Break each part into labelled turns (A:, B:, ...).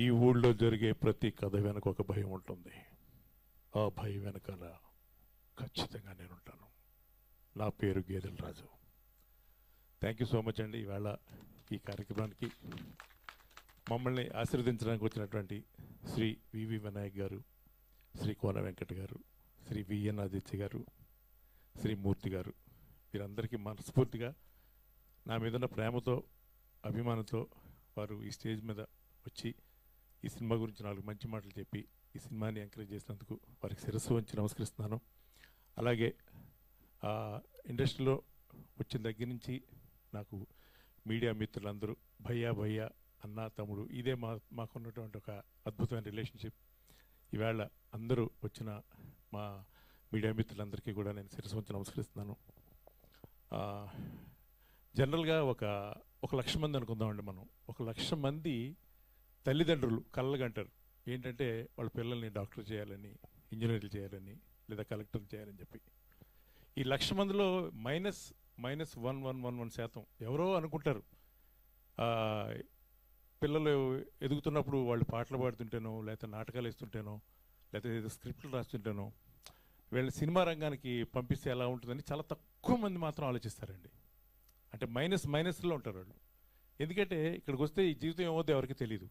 A: ఈ ఊళ్ళో జరిగే ప్రతి కథ వెనక ఒక భయం ఉంటుంది. ఆ భయం వెనకాల ఖచ్చితంగా నేనుంటాను. నా పేరు గేదెల రాజు. థ్యాంక్ యూ సో మచ్ అండి. ఈవేళ ఈ కార్యక్రమానికి మమ్మల్ని ఆశీర్వదించడానికి వచ్చినటువంటి శ్రీ వివి వినాయక్ గారు, శ్రీ కోన వెంకట గారు, శ్రీ విఎన్ ఆదిత్య గారు, శ్రీ మూర్తి గారు, వీరందరికీ మనస్ఫూర్తిగా నా మీదున్న ప్రేమతో, అభిమానంతో వారు ఈ స్టేజ్ మీద వచ్చి ఈ సినిమా గురించి 4 మంచి మాటలు చెప్పి ఈ సినిమాని ఎంకరేజ్ చేసినందుకు వారికి శిరస్సు వంచి నమస్కరిస్తున్నాను. అలాగే ఇండస్ట్రీలో వచ్చిన దగ్గర నుంచి నాకు మీడియా మిత్రులందరూ భయ్యా భయ్యా అన్న తమ్ముడు ఇదే మాకున్నటువంటి ఒక అద్భుతమైన రిలేషన్షిప్. ఈవేళ అందరూ వచ్చిన మా మీడియా మిత్రులందరికీ కూడా నేను శిరస్సు వంచి నమస్కరిస్తున్నాను. జనరల్గా ఒక 1,00,000 మంది అనుకుందామండి. మనం 1,00,000 మంది తల్లిదండ్రులు కళ్ళగంటారు ఏంటంటే వాళ్ళ పిల్లల్ని డాక్టర్ చేయాలని, ఇంజనీర్లు చేయాలని, లేదా కలెక్టర్ చేయాలని చెప్పి. ఈ 1,00,000 మందిలో -1.11% ఎవరో అనుకుంటారు పిల్లలు ఎదుగుతున్నప్పుడు వాళ్ళు పాటలు పాడుతుంటేనో, లేకపోతే నాటకాలు వేస్తుంటేనో, లేకపోతే ఏదో స్క్రిప్ట్లు రాస్తుంటేనో వీళ్ళ సినిమా రంగానికి పంపిస్తే ఎలా ఉంటుందని చాలా తక్కువ మంది మాత్రం ఆలోచిస్తారండి. అంటే మైనస్లో ఉంటారు వాళ్ళు. ఎందుకంటే ఇక్కడికి వస్తే ఈ జీవితం ఏమవుతుందో ఎవరికి తెలియదు,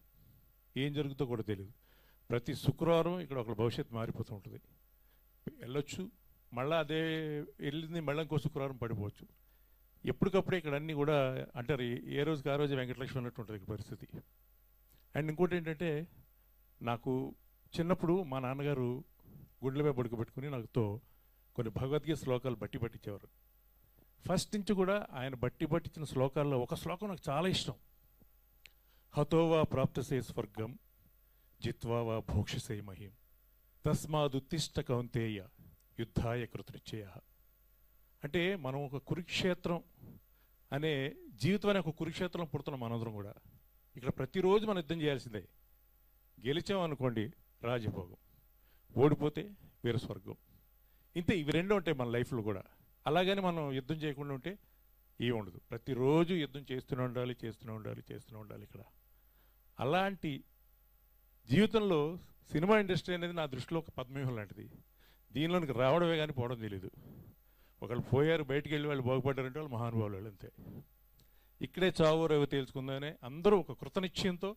A: ఏం జరుగుతుందో కూడా తెలియదు. ప్రతి శుక్రవారం ఇక్కడ ఒక భవిష్యత్తు మారిపోతూ ఉంటుంది. వెళ్ళొచ్చు, మళ్ళీ అదే వెళ్ళింది మళ్ళీ ఇంకో శుక్రవారం పడిపోవచ్చు. ఎప్పటికప్పుడే ఇక్కడ అన్నీ కూడా అంటారు ఏ రోజుకి ఆ రోజు వెంకటలక్ష్మి అన్నట్టు ఉంటుంది ఇక్కడ పరిస్థితి. అండ్ ఇంకోటి ఏంటంటే, నాకు చిన్నప్పుడు మా నాన్నగారు గుండెలపై పడుకోబెట్టుకుని నాకుతో కొన్ని భగవద్గీత శ్లోకాలు బట్టి పట్టించేవారు. ఫస్ట్ నుంచి కూడా ఆయన బట్టి పట్టించిన శ్లోకాల్లో ఒక శ్లోకం నాకు చాలా ఇష్టం. హతోవా ప్రాప్తసే స్వర్గం జిత్వా వా భోక్షసే మహిం తస్మాదుత్తిష్ట కౌంతేయ యుద్ధాయ కృతనిశ్చయ. అంటే మనం ఒక కురుక్షేత్రం అనే జీవితం అనే ఒక కురుక్షేత్రం పుడుతున్నాం మనందరం కూడా. ఇక్కడ ప్రతిరోజు మనం యుద్ధం చేయాల్సిందే. గెలిచామనుకోండి రాజభోగం, ఓడిపోతే వీర స్వర్గం. ఇంతే, ఇవి 2 ఉంటాయి మన లైఫ్లో కూడా. అలాగని మనం యుద్ధం చేయకుండా ఉంటే ఏమి ఉండదు. ప్రతిరోజు యుద్ధం చేస్తూనే ఉండాలి ఇక్కడ. అలాంటి జీవితంలో సినిమా ఇండస్ట్రీ అనేది నా దృష్టిలో ఒక పద్మవ్యూహం లాంటిది. దీనిలోనికి రావడమే కానీ పోవడం తెలియదు. ఒకళ్ళు పోయారు, బయటికి వెళ్ళి వాళ్ళు బాగుపడ్డారంటే వాళ్ళు మహానుభావులు వాళ్ళు, అంతే. ఇక్కడే చావో రేవో తేల్చుకుందామని అందరూ ఒక కృతనిశ్చయంతో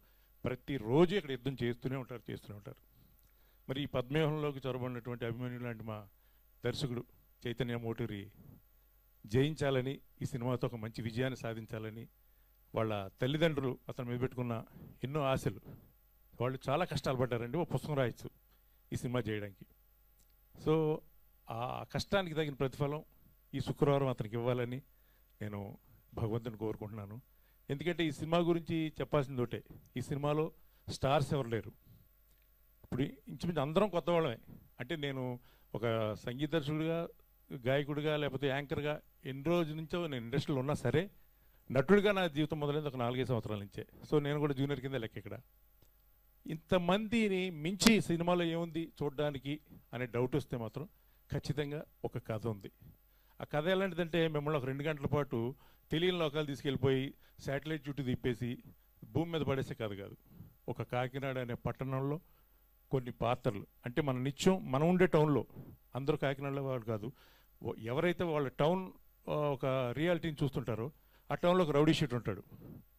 A: ప్రతిరోజు ఇక్కడ యుద్ధం చేస్తూనే ఉంటారు. మరి ఈ పద్మవ్యూహంలోకి చొరబడినటువంటి అభిమన్యు లాంటి మా దర్శకుడు చైతన్య మోటూరి జయించాలని, ఈ సినిమాతో ఒక మంచి విజయాన్ని సాధించాలని వాళ్ళ తల్లిదండ్రులు అతని మీద పెట్టుకున్న ఎన్నో ఆశలు. వాళ్ళు చాలా కష్టాలు పడ్డారండి. ఒక పుస్తకం రాయొచ్చు ఈ సినిమా చేయడానికి. సో ఆ కష్టానికి తగిన ప్రతిఫలం ఈ శుక్రవారం అతనికి ఇవ్వాలని నేను భగవంతుని కోరుకుంటున్నాను. ఎందుకంటే ఈ సినిమా గురించి చెప్పాల్సింది ఒకటే, ఈ సినిమాలో స్టార్స్ ఎవరు లేరు. ఇప్పుడు ఇంచుమించు అందరం కొత్త వాళ్ళమే. అంటే నేను ఒక సంగీత దర్శకుడిగా, గాయకుడిగా, లేకపోతే యాంకర్గా ఎన్ని రోజుల నుంచో నేను ఇండస్ట్రీలో ఉన్నా సరే, నటుడిగా నా జీవితం మొదలైంది ఒక 4-5 సంవత్సరాల నుంచే. సో నేను కూడా జూనియర్ కింద లెక్క ఇక్కడ. ఇంతమందిని మించి సినిమాలో ఏముంది చూడడానికి అనే డౌట్ వస్తే మాత్రం ఖచ్చితంగా ఒక కథ ఉంది. ఆ కథ ఎలాంటిదంటే, మిమ్మల్ని ఒక 2 గంటల పాటు తెలియని లోకాలు తీసుకెళ్ళిపోయి శాటిలైట్ చుట్టూ తిప్పేసి భూమి మీద పడేసే కథ కాదు. ఒక కాకినాడ అనే పట్టణంలో కొన్ని పాత్రలు, అంటే మన నిత్యం మనం ఉండే టౌన్లో, అందరూ కాకినాడలో వాళ్ళు కాదు, ఎవరైతే వాళ్ళ టౌన్ ఒక రియాలిటీని చూస్తుంటారో ఆ టౌన్లో ఒక రౌడీ షీట్ ఉంటాడు.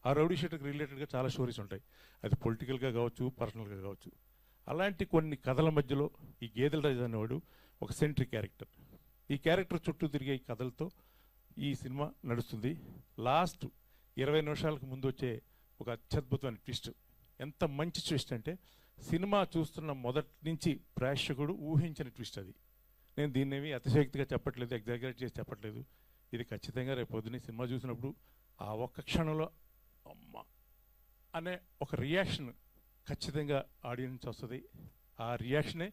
A: ఆ రౌడీ షీట్కి రిలేటెడ్గా చాలా స్టోరీస్ ఉంటాయి. అది పొలిటికల్గా కావచ్చు, పర్సనల్గా కావచ్చు. అలాంటి కొన్ని కథల మధ్యలో ఈ గేదెల రాజు అనేవాడు ఒక సెంట్రీ క్యారెక్టర్. ఈ క్యారెక్టర్ చుట్టూ తిరిగే ఈ కథలతో ఈ సినిమా నడుస్తుంది. లాస్ట్ 20 నిమిషాలకు ముందు వచ్చే ఒక అత్యద్భుతమైన ట్విస్ట్. ఎంత మంచి ట్విస్ట్ అంటే, సినిమా చూస్తున్న మొదటి నుంచి ప్రేక్షకుడు ఊహించిన ట్విస్ట్ అది. నేను దీన్నేమి అతిశయోక్తిగా చెప్పట్లేదు, ఎగ్జాగరేట్ చేసి చెప్పట్లేదు. ఇది ఖచ్చితంగా రేపు పొద్దున్నే సినిమా చూసినప్పుడు ఆ ఒక్క క్షణంలో అమ్మ అనే ఒక రియాక్షన్ ఖచ్చితంగా ఆడియన్స్ వస్తుంది. ఆ రియాక్షనే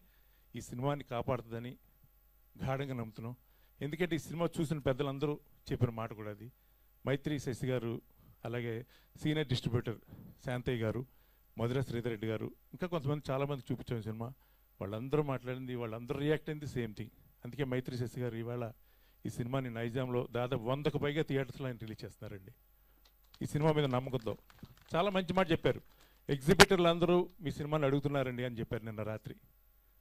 A: ఈ సినిమాని కాపాడుతుందని గాఢంగా నమ్ముతున్నాం. ఎందుకంటే ఈ సినిమా చూసిన పెద్దలందరూ చెప్పిన మాట కూడా అది. మైత్రి శశి గారు, అలాగే సీనియర్ డిస్ట్రిబ్యూటర్ శాంతయ్య గారు, మధుర శ్రీధర్ రెడ్డి గారు, ఇంకా కొంతమంది చాలామంది చూపించాం సినిమా. వాళ్ళందరూ మాట్లాడింది, వాళ్ళందరూ రియాక్ట్ అయింది సేమ్ థింగ్. అందుకే మైత్రి శశి గారు ఇవాళ ఈ సినిమాని నైజాంలో దాదాపు 100కు పైగా థియేటర్స్లో ఆయన రిలీజ్ చేస్తున్నారండి. ఈ సినిమా మీద నమ్మకంతో చాలా మంచి మాట చెప్పారు. ఎగ్జిబిటర్లు అందరూ మీ సినిమాని అడుగుతున్నారండి అని చెప్పారు నిన్న రాత్రి.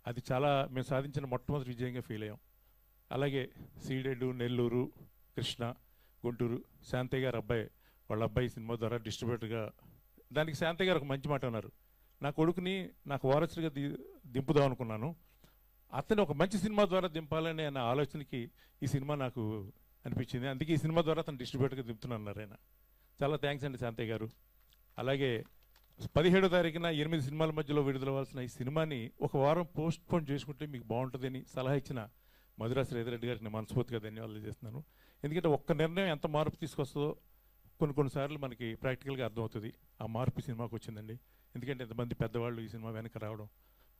A: అది చాలా మేము సాధించిన మొట్టమొదటి విజయంగా ఫీల్ అయ్యాం. అలాగే సీడెడ్, నెల్లూరు, కృష్ణ, గుంటూరు శాంతయ్య గారు అబ్బాయి, వాళ్ళ అబ్బాయి సినిమా ద్వారా డిస్ట్రిబ్యూటర్గా, దానికి శాంతయ్య గారు ఒక మంచి మాట అన్నారు, నా కొడుకుని నాకు వారసుడిగా దింపుదాం అనుకున్నాను, అతను ఒక మంచి సినిమా ద్వారా దింపాలని అన్న ఆలోచనకి ఈ సినిమా నాకు అనిపించింది, అందుకే ఈ సినిమా ద్వారా అతను డిస్ట్రిబ్యూటర్గా దింపుతున్నారు ఆయన. చాలా థ్యాంక్స్ అండి శాంతయ్య గారు. అలాగే 17వ తారీఖున 8 సినిమాల మధ్యలో విడుదలవ్వాల్సిన ఈ సినిమాని ఒక వారం పోస్ట్ పోన్ చేసుకుంటే మీకు బాగుంటుందని సలహా ఇచ్చిన మధురా శ్రీధరెడ్డి గారికి నేను మనస్ఫూర్తిగా ధన్యవాదాలు చేస్తున్నాను. ఎందుకంటే ఒక్క నిర్ణయం ఎంత మార్పు తీసుకొస్తుందో కొన్నిసార్లు మనకి ప్రాక్టికల్గా అర్థమవుతుంది. ఆ మార్పు సినిమాకి వచ్చిందండి. ఎందుకంటే ఎంతమంది పెద్దవాళ్ళు ఈ సినిమా వెనక రావడం,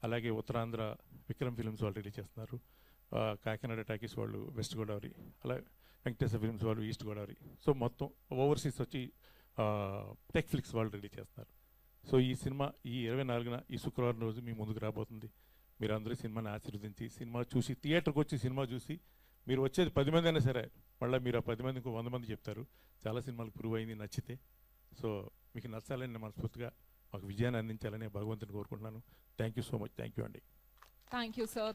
A: అలాగే ఉత్తరాంధ్ర విక్రమ్ ఫిల్మ్స్ వాళ్ళు రిలీజ్ చేస్తున్నారు, కాకినాడ టాకీస్ వాళ్ళు వెస్ట్ గోదావరి, అలాగే వెంకటేశ్వర ఫిల్మ్స్ వాళ్ళు ఈస్ట్ గోదావరి, సో మొత్తం ఓవర్సీస్ వచ్చి టెక్ ఫ్లిక్స్ వాళ్ళు రిలీజ్ చేస్తున్నారు. సో ఈ సినిమా ఈ 24న ఈ శుక్రవారం రోజు మీ ముందుకు రాబోతుంది. మీరు అందరూ సినిమాని ఆశీర్వదించి సినిమా చూసి థియేటర్కి వచ్చి సినిమా చూసి, మీరు వచ్చేది 10 మంది అయినా సరే మళ్ళీ మీరు ఆ 10 మంది ఇంకో 100 మంది చెప్తారు. చాలా సినిమాలు ప్రూవ్ అయింది నచ్చితే. సో మీకు నచ్చాలని నేను మనస్ఫూర్తిగా మాకు విజయాన్ని అందించాలని భగవంతుని కోరుకుంటున్నాను. Thank you so much. Thank you అండి.
B: Thank you sir.